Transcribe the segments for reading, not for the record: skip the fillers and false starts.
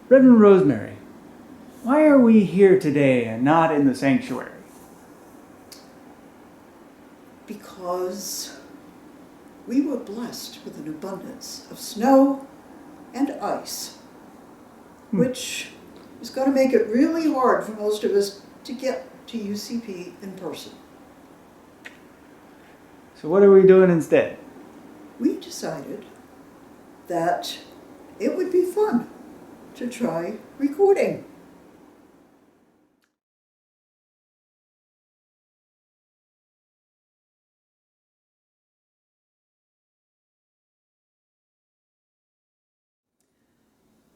Reverend Rosemary, why are we here today and not in the sanctuary? Because we were blessed with an abundance of snow and ice, which is going to make it really hard for most of us to get to UCP in person. So what are we doing instead? We decided that it would be fun to try recording.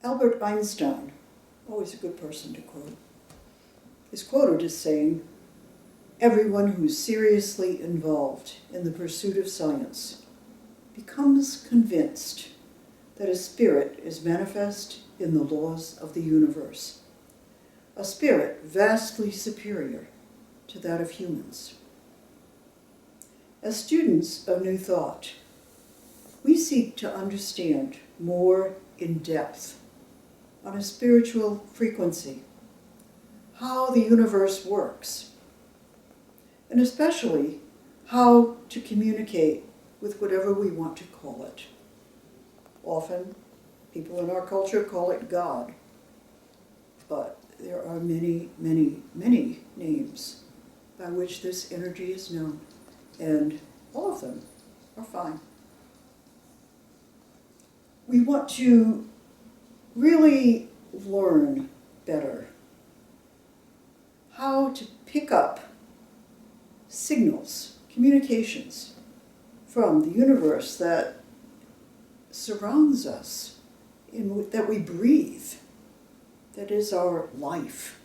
Albert Einstein, always a good person to quote, is quoted as saying, "Everyone who's seriously involved in the pursuit of science becomes convinced that a spirit is manifest in the laws of the universe, a spirit vastly superior to that of humans." As students of New Thought, we seek to understand more in depth, on a spiritual frequency, how the universe works, and especially how to communicate with whatever we want to call it. Often, people in our culture call it God, but there are many, many, many names by which this energy is known, and all of them are fine. We want to really learn better how to pick up signals, communications from the universe that surrounds us, that we breathe, that is our life.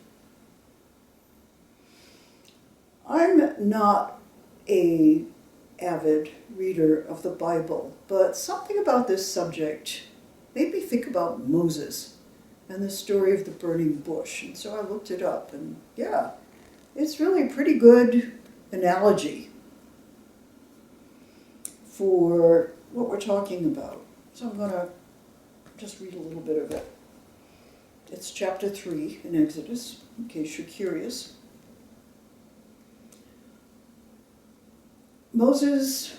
I'm not an avid reader of the Bible, but something about this subject made me think about Moses and the story of the burning bush. And so I looked it up, and yeah, it's really a pretty good analogy for what we're talking about. So I'm going to just read a little bit of it. It's chapter 3 in Exodus, in case you're curious. Moses,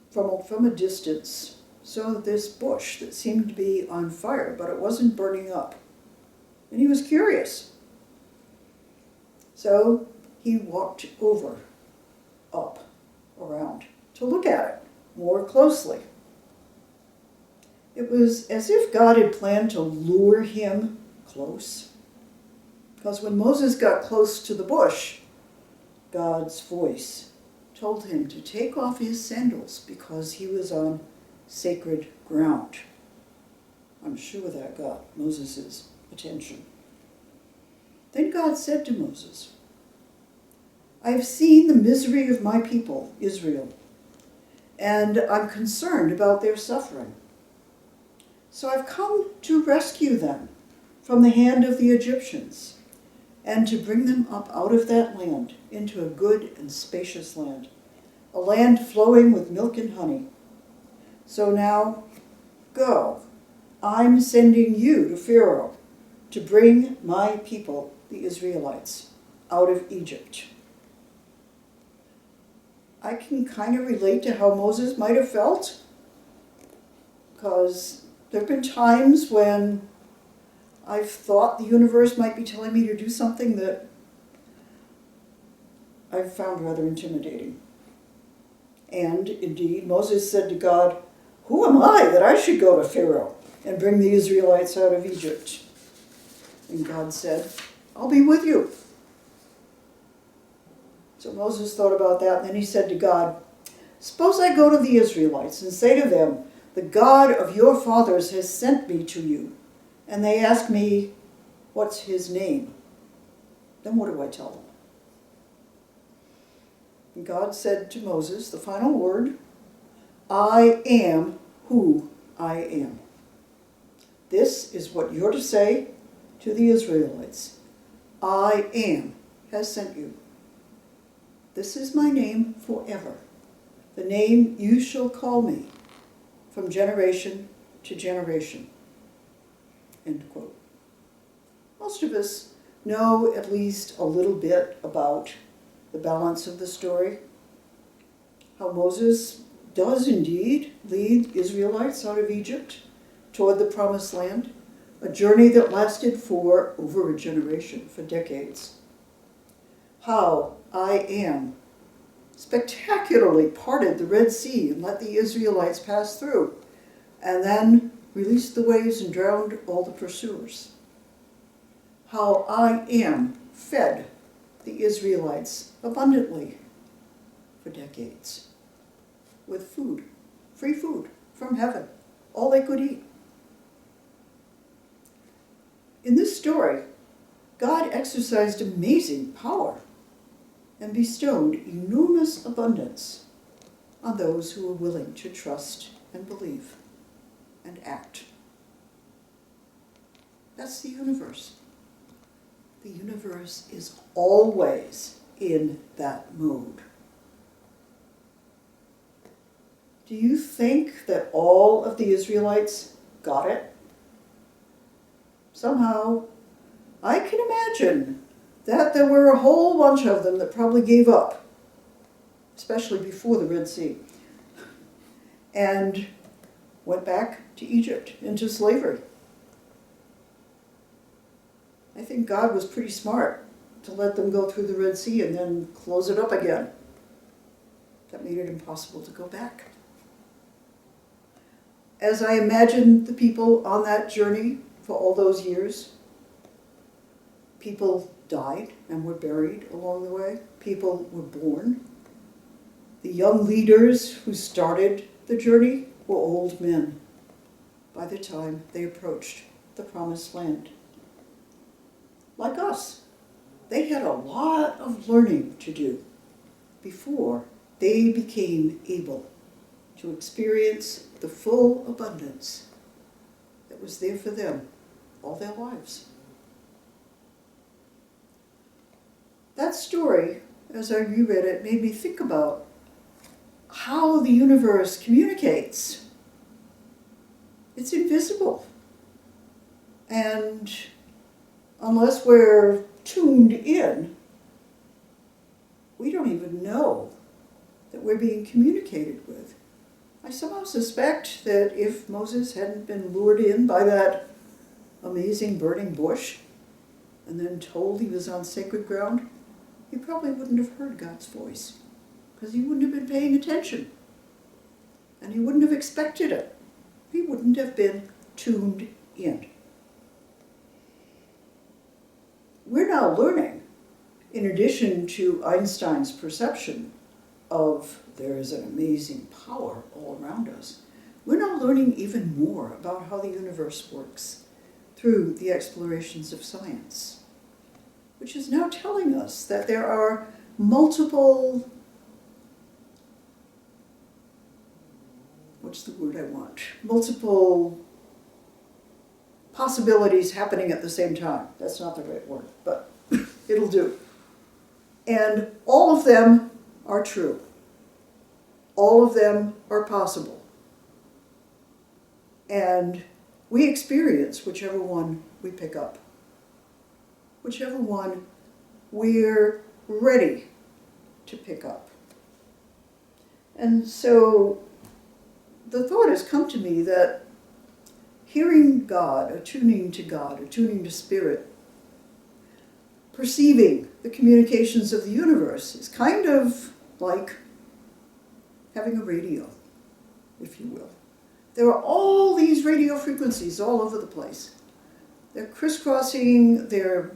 from a distance, saw this bush that seemed to be on fire, but it wasn't burning up. And he was curious. So he walked over, up, around, to look at it more closely. It was as if God had planned to lure him close. Because when Moses got close to the bush, God's voice told him to take off his sandals because he was on sacred ground. I'm sure that got Moses' attention. Then God said to Moses, "I have seen the misery of my people, Israel, and I'm concerned about their suffering. So I've come to rescue them from the hand of the Egyptians and to bring them up out of that land into a good and spacious land, a land flowing with milk and honey. So now, go. I'm sending you to Pharaoh to bring my people, the Israelites, out of Egypt." I can kind of relate to how Moses might have felt, because there have been times when I've thought the universe might be telling me to do something that I've found rather intimidating. And indeed, Moses said to God, "Who am I that I should go to Pharaoh and bring the Israelites out of Egypt?" And God said, "I'll be with you." So Moses thought about that, and then he said to God, "Suppose I go to the Israelites and say to them, 'The God of your fathers has sent me to you,' and they ask me, 'What's his name?' Then what do I tell them?" And God said to Moses, the final word, "I am who I am." This is what you're to say to the Israelites. "I am has sent you. This is my name forever, the name you shall call me from generation to generation. End quote. Most of us know at least a little bit about the balance of the story, how Moses does indeed lead Israelites out of Egypt toward the Promised Land, a journey that lasted for over a generation, for decades. How I Am spectacularly parted the Red Sea and let the Israelites pass through, and then released the waves and drowned all the pursuers. How I Am fed the Israelites abundantly for decades with food, free food from heaven, all they could eat. In this story, God exercised amazing power and bestowed enormous abundance on those who were willing to trust and believe and act. That's the universe. The universe is always in that mode. Do you think that all of the Israelites got it? Somehow, I can imagine that there were a whole bunch of them that probably gave up, especially before the Red Sea, and went back to Egypt, into slavery. I think God was pretty smart to let them go through the Red Sea and then close it up again. That made it impossible to go back. As I imagine the people on that journey for all those years, people died and were buried along the way. People were born. The young leaders who started the journey were old men by the time they approached the Promised Land. Like us, they had a lot of learning to do before they became able to experience the full abundance that was there for them all their lives. That story, as I reread it, made me think about how the universe communicates. It's invisible. And unless we're tuned in, we don't even know that we're being communicated with. I somehow suspect that if Moses hadn't been lured in by that amazing burning bush and then told he was on sacred ground, he probably wouldn't have heard God's voice because he wouldn't have been paying attention and he wouldn't have expected it. He wouldn't have been tuned in. We're now learning, in addition to Einstein's perception of there is an amazing power all around us, we're now learning even more about how the universe works through the explorations of science, which is now telling us that there are multiple, multiple possibilities happening at the same time. That's not the right word, but it'll do. And all of them are true. All of them are possible. And we experience whichever one we pick up, whichever one we're ready to pick up. And so the thought has come to me that hearing God, attuning to Spirit, perceiving the communications of the universe is kind of like having a radio, if you will. There are all these radio frequencies all over the place. They're crisscrossing, they're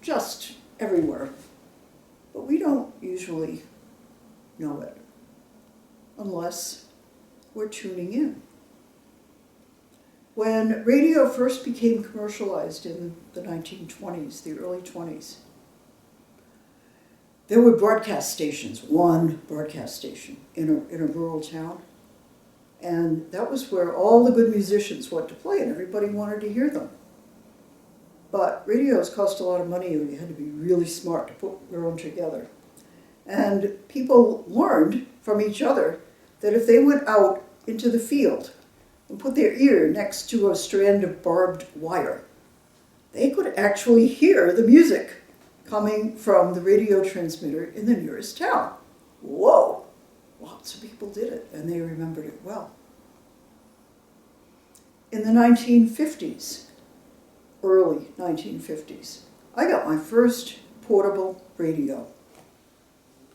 just everywhere. But we don't usually know it unless we're tuning in. When radio first became commercialized in the 1920s, the early 20s, there were broadcast stations, one broadcast station in a rural town. And that was where all the good musicians went to play and everybody wanted to hear them. But radios cost a lot of money and you had to be really smart to put your own together. And people learned from each other that if they went out into the field and put their ear next to a strand of barbed wire, they could actually hear the music coming from the radio transmitter in the nearest town. Whoa! Lots of people did it, and they remembered it well. In the 1950s, early 1950s, I got my first portable radio.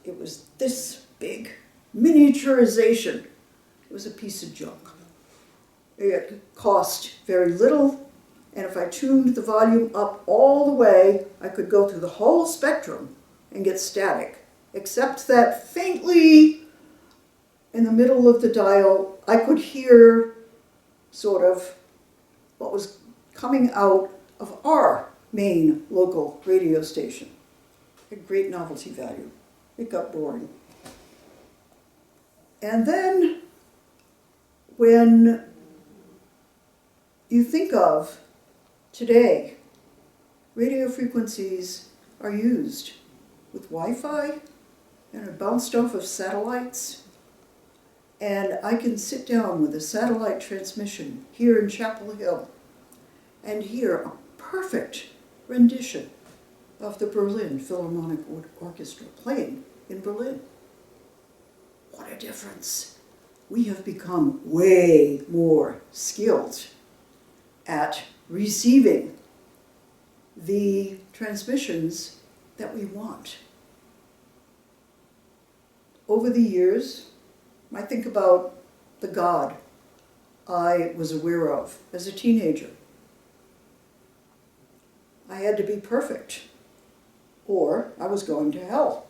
It was this big, miniaturization. It was a piece of junk. It cost very little, and if I tuned the volume up all the way, I could go through the whole spectrum and get static, except that faintly in the middle of the dial, I could hear sort of what was coming out of our main local radio station. A great novelty value. It got boring. And then when you think of today, radio frequencies are used with Wi-Fi and are bounced off of satellites. And I can sit down with a satellite transmission here in Chapel Hill and hear a perfect rendition of the Berlin Philharmonic Orchestra playing in Berlin. What a difference. We have become way more skilled at receiving the transmissions that we want. Over the years, I think about the God I was aware of as a teenager. I had to be perfect, or I was going to hell,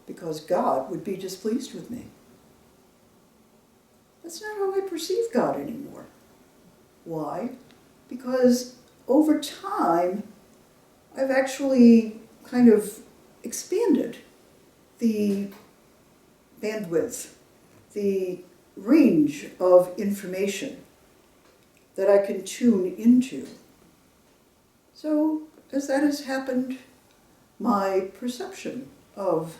because God would be displeased with me. That's not how I perceive God anymore. Why? Because over time, I've actually kind of expanded the bandwidth, the range of information that I can tune into. So, as that has happened, my perception of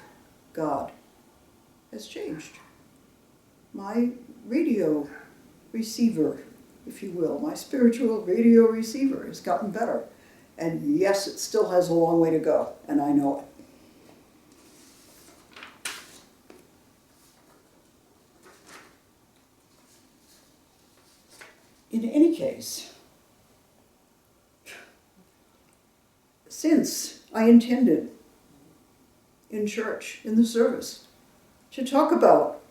God has changed. My radio receiver, if you will, my spiritual radio receiver has gotten better. And yes, it still has a long way to go, and I know it. In any case, since I intended in church, in the service, to talk about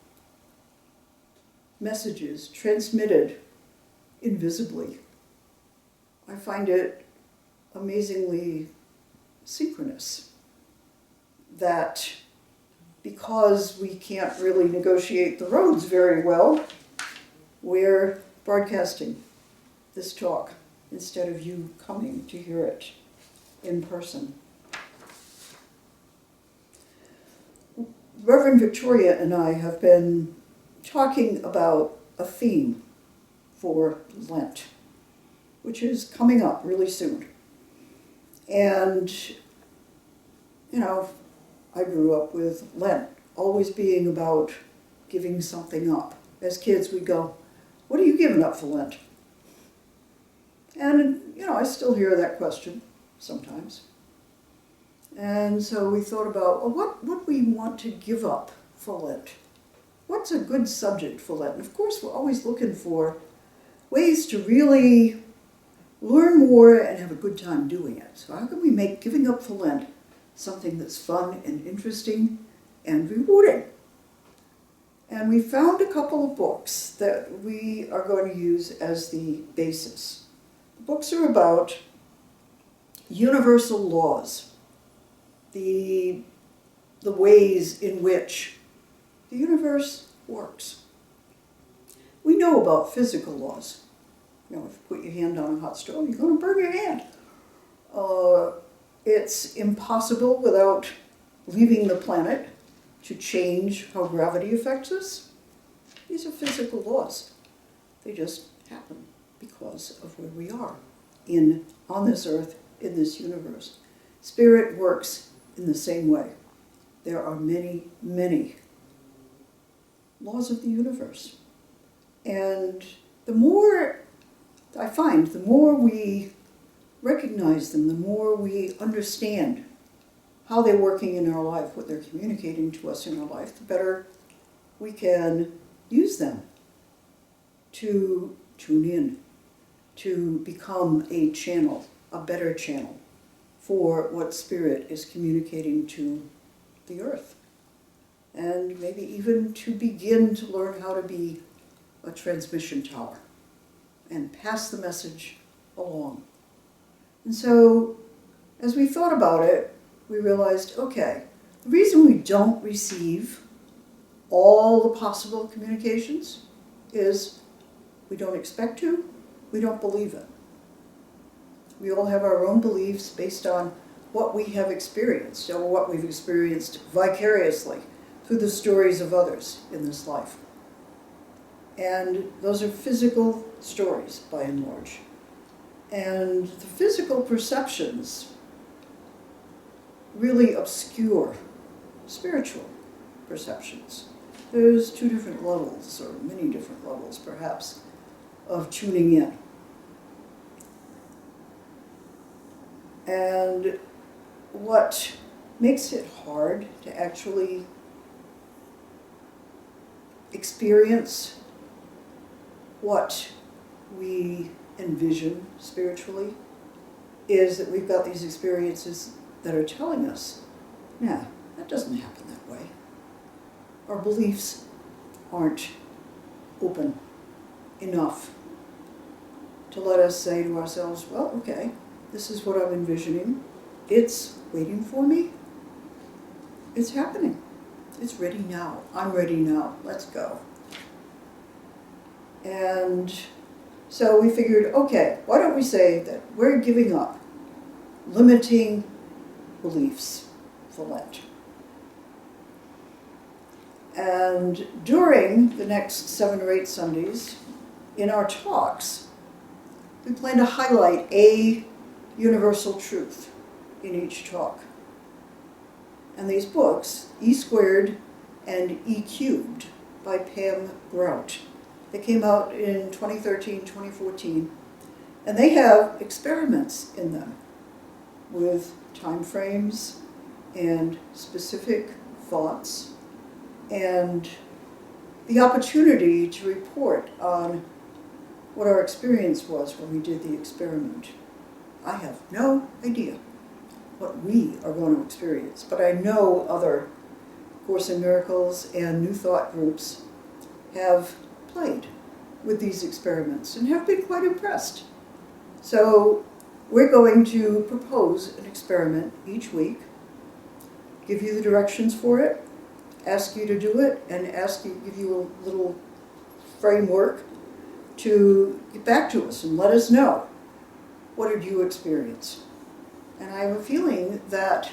messages transmitted invisibly, I find it amazingly synchronous that because we can't really negotiate the roads very well, we're broadcasting this talk instead of you coming to hear it in person. Reverend Victoria and I have been talking about a theme for Lent, which is coming up really soon. And, you know, I grew up with Lent always being about giving something up. As kids, we'd go, "What are you giving up for Lent?" And, you know, I still hear that question sometimes. And so we thought about, well, what we want to give up for Lent. What's a good subject for Lent? And of course, we're always looking for ways to really learn more and have a good time doing it. So how can we make giving up for Lent something that's fun and interesting and rewarding? And we found a couple of books that we are going to use as the basis. The books are about universal laws, the ways in which the universe works. We know about physical laws. You know, if you put your hand on a hot stove, you're going to burn your hand. It's impossible without leaving the planet to change how gravity affects us. These are physical laws. They just happen because of where we are on this earth, in this universe. Spirit works in the same way. There are many, many laws of the universe. And the more I find, the more we recognize them, the more we understand how they're working in our life, what they're communicating to us in our life, the better we can use them to tune in, to become a channel, a better channel for what Spirit is communicating to the earth. And maybe even to begin to learn how to be a transmission tower and pass the message along. And so, as we thought about it, we realized, okay, the reason we don't receive all the possible communications is we don't expect to, we don't believe it. We all have our own beliefs based on what we have experienced, or what we've experienced vicariously through the stories of others in this life. And those are physical stories, by and large. And the physical perceptions really obscure spiritual perceptions. There's two different levels, or many different levels, perhaps, of tuning in. And what makes it hard to actually experience what we envision spiritually is that we've got these experiences that are telling us, yeah, that doesn't happen that way. Our beliefs aren't open enough to let us say to ourselves, well, okay, this is what I'm envisioning. It's waiting for me. It's happening. It's ready now. I'm ready now. Let's go. And so we figured, okay, why don't we say that we're giving up limiting beliefs for Lent. And during the next 7 or 8 Sundays, in our talks, we plan to highlight a universal truth in each talk. And these books, E Squared and E Cubed by Pam Grout, they came out in 2013, 2014, and they have experiments in them with time frames and specific thoughts and the opportunity to report on what our experience was when we did the experiment. I have no idea what we are going to experience, but I know other Course in Miracles and New Thought groups have played with these experiments and have been quite impressed. So we're going to propose an experiment each week, give you the directions for it, ask you to do it, and give you a little framework to get back to us and let us know, what did you experience? And I have a feeling that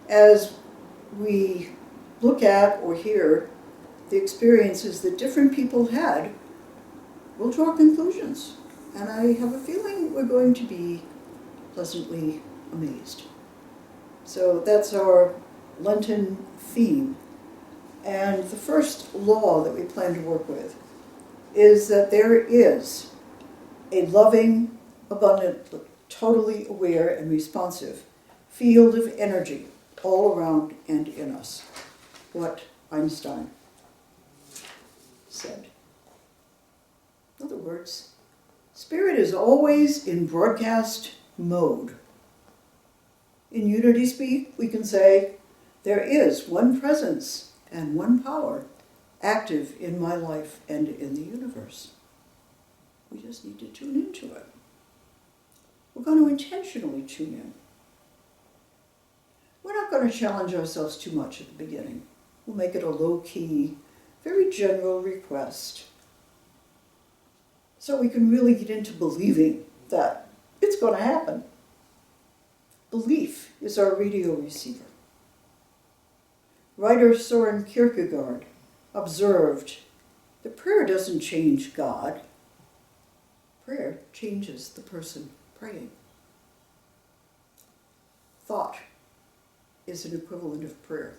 as we look at or hear the experiences that different people had, we'll draw conclusions. And I have a feeling we're going to be pleasantly amazed. So that's our Lenten theme. And the first law that we plan to work with is that there is a loving, abundant, totally aware and responsive field of energy all around and in us. What Einstein said. In other words, Spirit is always in broadcast mode. In unity speak, we can say, there is one presence and one power active in my life and in the universe. We just need to tune into it. We're going to intentionally tune in. We're not going to challenge ourselves too much at the beginning. We'll make it a low-key, very general request, so we can really get into believing that it's going to happen. Belief is our radio receiver. Writer Soren Kierkegaard observed that prayer doesn't change God. Prayer changes the person praying. Thought is an equivalent of prayer.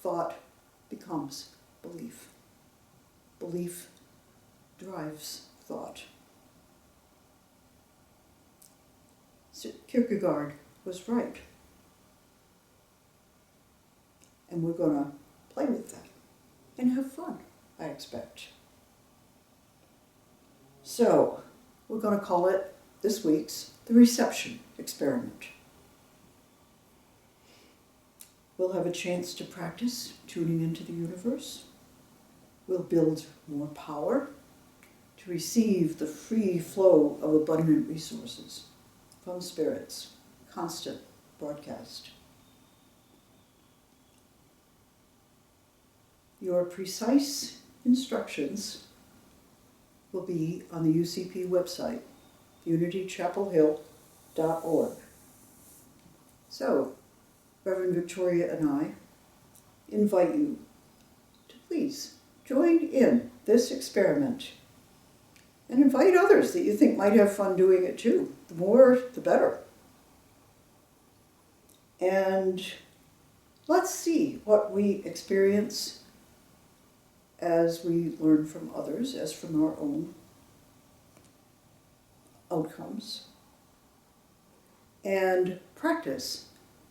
Thought becomes belief. Belief drives thought. Kierkegaard was right. And we're going to play with that and have fun, I expect. So, we're going to call it, this week's, the reception experiment. We'll have a chance to practice tuning into the universe. We'll build more power to receive the free flow of abundant resources from spirits, constant broadcast. Your precise instructions will be on the UCP website, unitychapelhill.org. So, Reverend Victoria and I invite you to please join in this experiment and invite others that you think might have fun doing it too. The more, the better. And let's see what we experience as we learn from others, as from our own outcomes. And practice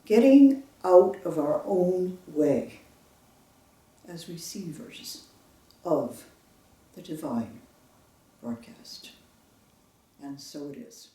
getting out of our own way as receivers of the divine broadcast. And so it is.